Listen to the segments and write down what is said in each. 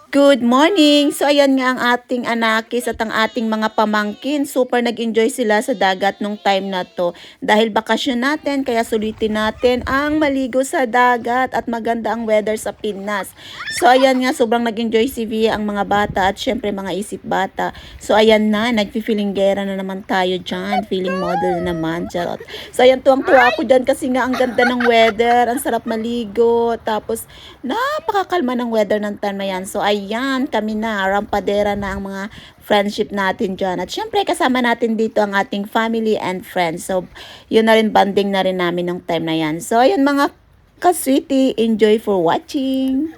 Good morning! So ayan nga ang ating anakis at ang ating mga pamangkin. Super nag-enjoy sila sa dagat nung time na to. Dahil bakasyon natin, kaya sulitin natin ang maligo sa dagat at maganda ang weather sa Pinas. So ayan nga, sobrang nag-enjoy si Via, ang mga bata at syempre mga isip bata. So ayan na, nagfi-feelinggera na naman tayo dyan. Feeling model na naman, charot. So ayan, tuwang-tuwa ako dyan kasi nga ang ganda ng weather, ang sarap maligo. Tapos napakakalma ng weather ng time na yan. So, ayan, kami na, rampadera na ang mga friendship natin dyan. At syempre, kasama natin dito ang ating family and friends. So, yun na rin, banding na rin namin ng time na yan. So, ayan mga kasweetie, enjoy for watching.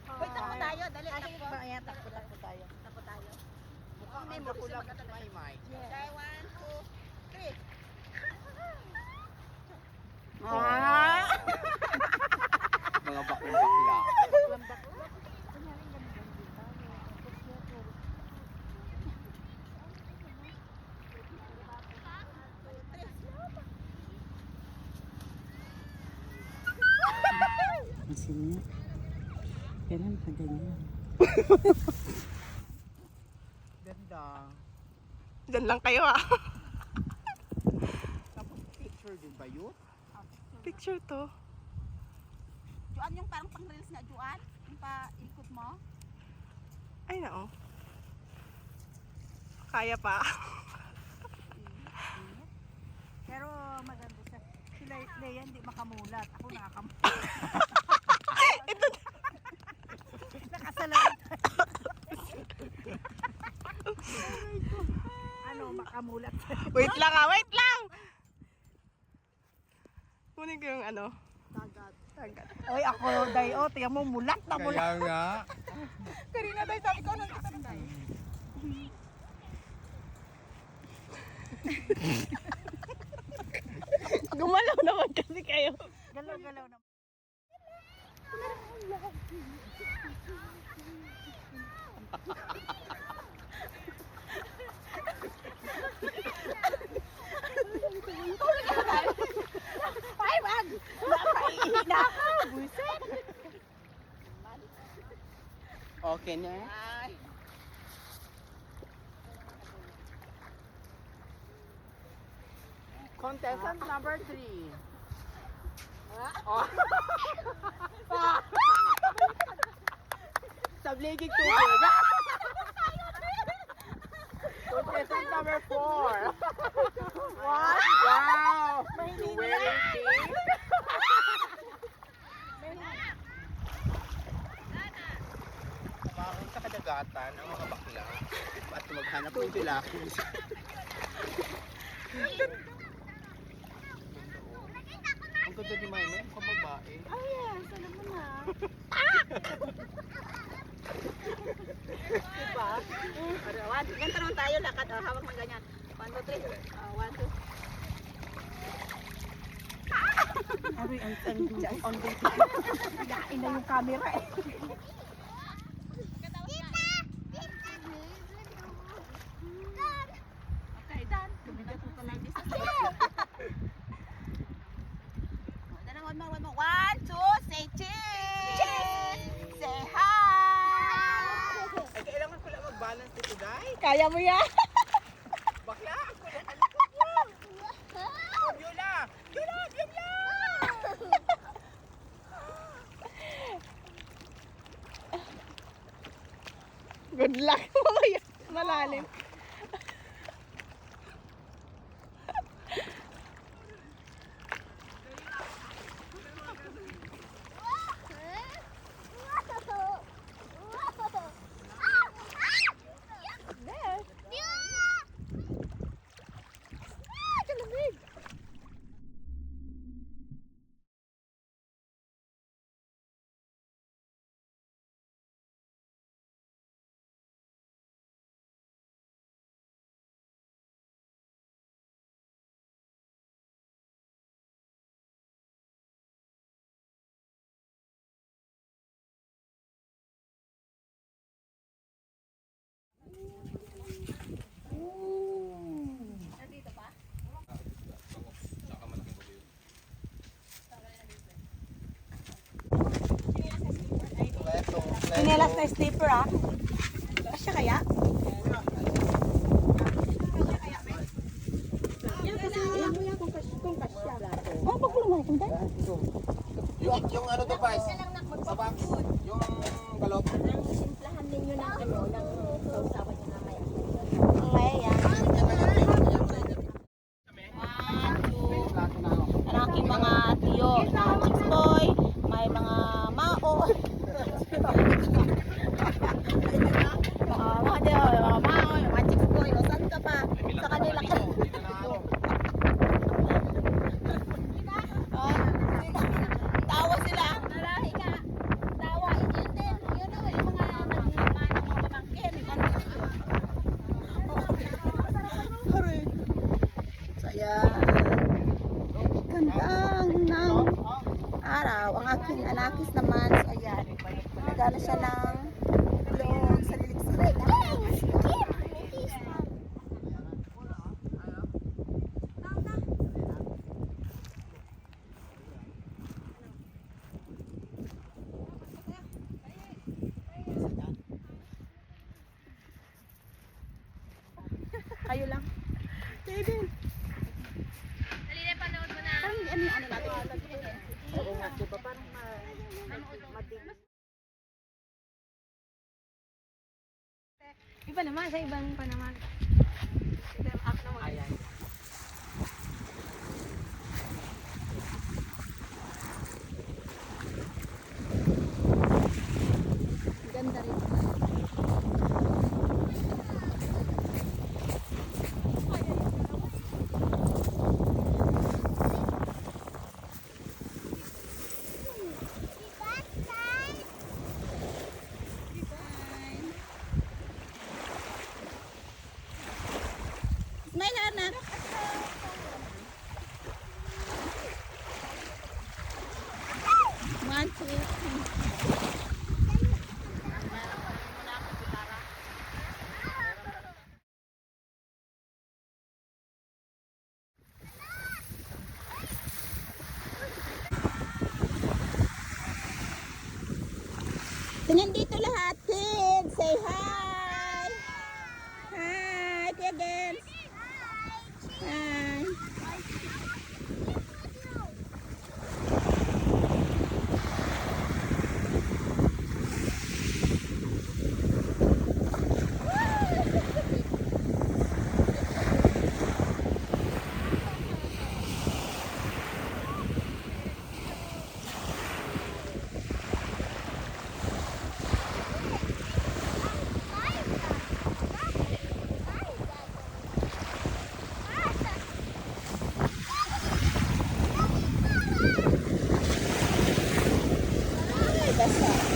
Hoy, takbo tayo. Dali, takbo. Ayan, takbo tayo. Takbo tayo. Mukhang may memories na maganda tayo. Okay, 1, 2, 3. Mga bakla. Masin niya. Kailan ka ganyan? Ganda. Diyan lang kayo ah. Tapos picture din ba yun? Picture to. Juan, yung parang pang-reels na Juan, yung pa-ikot mo. Ay nao. Kaya pa. Pero maganda siya. Si Leia hindi makamulat. Ako nakakamulat. Ito. Nakasalan. Ano, makamulat. Wait lang ah, wait lang! Kunin ko yung ano. Tagat. Oy, ako, dayo. Tingnan mo, mulat na mulat. Kaya nga. Karina tayo, sabi ko nang kasama tayo. Gumalaw naman kasi kayo. Galaw-galaw na. Ay, wag! Napaihi na ako! Buset! Okay na? Contestant number 3. Oh. Sabligig tubig. Contestant number 4. What? Wow! You're wearing pink? Parang sa kadagatan ang mga bakla at maghanap ng tilapis. Ang ganda ni Maymay, mukhang babae. Oh yes, alam mo na. Diba? Ganito naman tayo, lakad. Hawak ng ganyan. 1, 2, 3. 1, 2. Aroy, ang on duty. Hinain na yung camera eh. Okay, done. Tumigat mo pala yung distance. One more. 1, 2, say cheese! Say hi! Ay, kailangan pala mag-balance dito, Day. Kaya mo yan? Bakla! Ang likod mo! Yula! Yula! Yula! Good luck mo. Malalim. Chinelas na slipper ah. Kasya kaya? Oh, pagkulong mo kung tayo. Yung ano to, Pais? Sa box? Yung balot? Simplahan ninyo ng ano, ng sausawan nyo mamaya. Mamaya yan. Ang aking mga tiyo na chicks boy, may mga mao. Mga tiyo, mga mao, mga chicks boy, o saan ka pa? Sa kanila ka. Tawa sila. Malahi ka. Tawa. Yun din. Yun na yung mga naglima ng mga pamangkin. Saya. Gandang ng araw. Ang aking anakis naman. So, ayan. Nagana siya ng vlog sa lilig-silig. Kayo lang. Pwede. Dali na, panood mo na. Parang ano natin. Oo nga, diba? Parang Iba naman, sa ibang pa naman. Ayan. Ganda rin. Smile, anak. One, two, three. Tingnan dito lahat, kids. Say hi. Hi, Kuya Gens. Hi. Ay, basa.